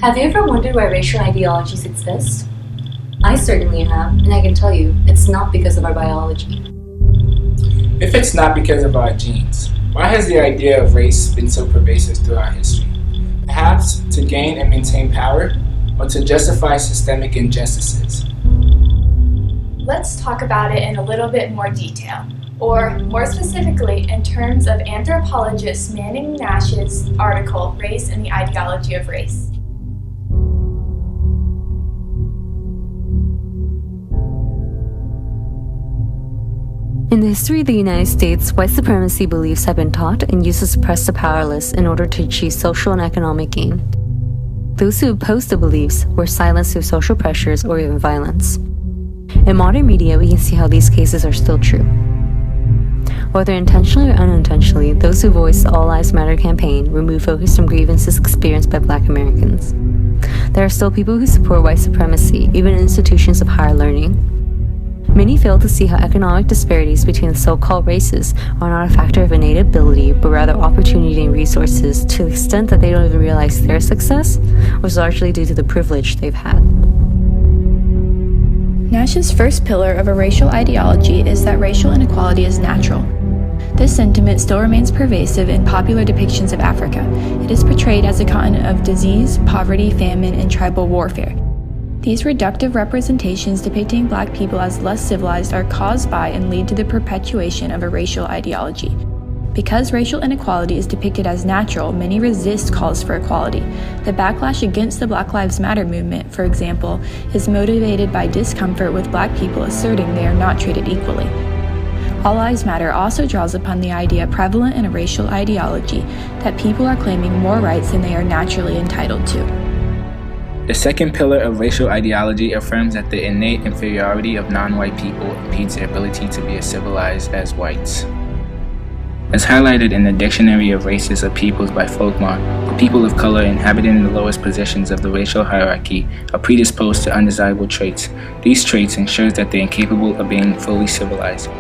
Have you ever wondered why racial ideologies exist? I certainly have, and I can tell you, it's not because of our biology. If it's not because of our genes, why has the idea of race been so pervasive throughout history? Perhaps to gain and maintain power, or to justify systemic injustices? Let's talk about it in a little bit more detail, or more specifically in terms of anthropologist Manning Nash's article, Race and the Ideology of Race. In the history of the United States, white supremacy beliefs have been taught and used to suppress the powerless in order to achieve social and economic gain. Those who opposed the beliefs were silenced through social pressures or even violence. In modern media, we can see how these cases are still true. Whether intentionally or unintentionally, those who voiced the All Lives Matter campaign remove focus from grievances experienced by Black Americans. There are still people who support white supremacy, even in institutions of higher learning. Many fail to see how economic disparities between the so-called races are not a factor of innate ability, but rather opportunity and resources, to the extent that they don't even realize their success was largely due to the privilege they've had. Nash's first pillar of a racial ideology is that racial inequality is natural. This sentiment still remains pervasive in popular depictions of Africa. It is portrayed as a continent of disease, poverty, famine, and tribal warfare. These reductive representations depicting Black people as less civilized are caused by and lead to the perpetuation of a racial ideology. Because racial inequality is depicted as natural, many resist calls for equality. The backlash against the Black Lives Matter movement, for example, is motivated by discomfort with Black people asserting they are not treated equally. All Lives Matter also draws upon the idea prevalent in a racial ideology that people are claiming more rights than they are naturally entitled to. The second pillar of racial ideology affirms that the innate inferiority of non-white people impedes their ability to be as civilized as whites. As highlighted in the Dictionary of Races of Peoples by Folkmar, the people of color inhabiting the lowest positions of the racial hierarchy are predisposed to undesirable traits. These traits ensure that they are incapable of being fully civilized.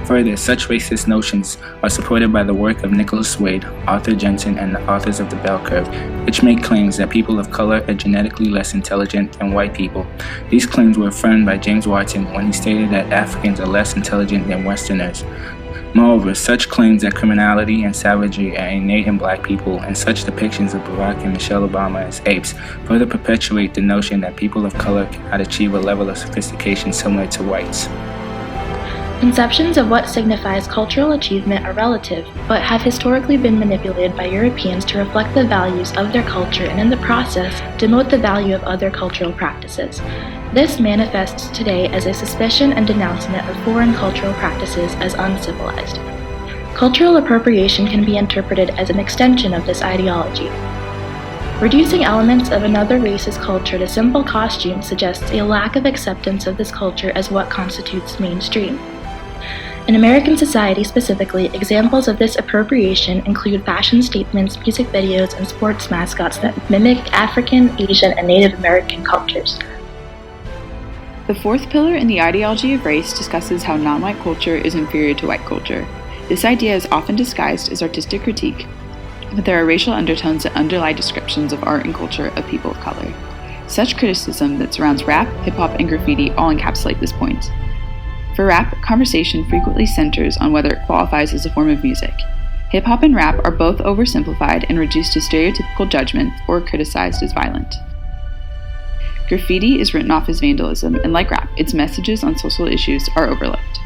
Further, such racist notions are supported by the work of Nicholas Wade, Arthur Jensen, and the authors of The Bell Curve, which make claims that people of color are genetically less intelligent than white people. These claims were affirmed by James Watson when he stated that Africans are less intelligent than Westerners. Moreover, such claims that criminality and savagery are innate in Black people, and such depictions of Barack and Michelle Obama as apes, further perpetuate the notion that people of color cannot achieve a level of sophistication similar to whites. Conceptions of what signifies cultural achievement are relative, but have historically been manipulated by Europeans to reflect the values of their culture and in the process demote the value of other cultural practices. This manifests today as a suspicion and denouncement of foreign cultural practices as uncivilized. Cultural appropriation can be interpreted as an extension of this ideology. Reducing elements of another race's culture to simple costumes suggests a lack of acceptance of this culture as what constitutes mainstream. In American society specifically, examples of this appropriation include fashion statements, music videos, and sports mascots that mimic African, Asian, and Native American cultures. The fourth pillar in the ideology of race discusses how non-white culture is inferior to white culture. This idea is often disguised as artistic critique, but there are racial undertones that underlie descriptions of art and culture of people of color. Such criticism that surrounds rap, hip-hop, and graffiti all encapsulate this point. For rap, conversation frequently centers on whether it qualifies as a form of music. Hip-hop and rap are both oversimplified and reduced to stereotypical judgment or criticized as violent. Graffiti is written off as vandalism, and like rap, its messages on social issues are overlooked.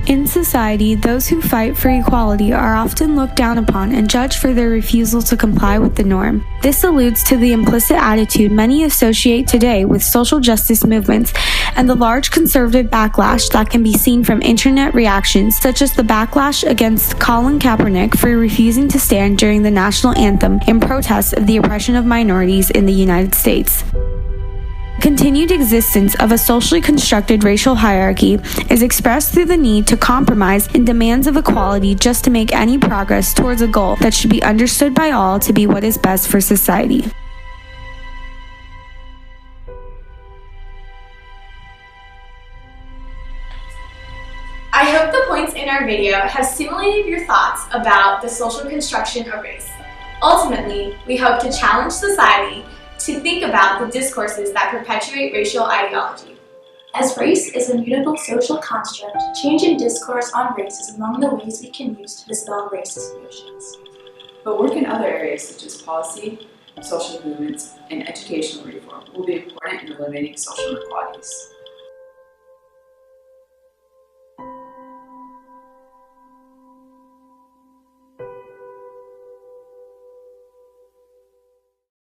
In society, those who fight for equality are often looked down upon and judged for their refusal to comply with the norm. This alludes to the implicit attitude many associate today with social justice movements and the large conservative backlash that can be seen from internet reactions, such as the backlash against Colin Kaepernick for refusing to stand during the national anthem in protest of the oppression of minorities in the United States. Continued existence of a socially constructed racial hierarchy is expressed through the need to compromise in demands of equality just to make any progress towards a goal that should be understood by all to be what is best for society. I hope the points in our video have stimulated your thoughts about the social construction of race. Ultimately, we hope to challenge society to think about the discourses that perpetuate racial ideology. As race is a mutable social construct, change in discourse on race is among the ways we can use to dispel racist notions. But work in other areas such as policy, social movements, and educational reform will be important in eliminating social inequalities.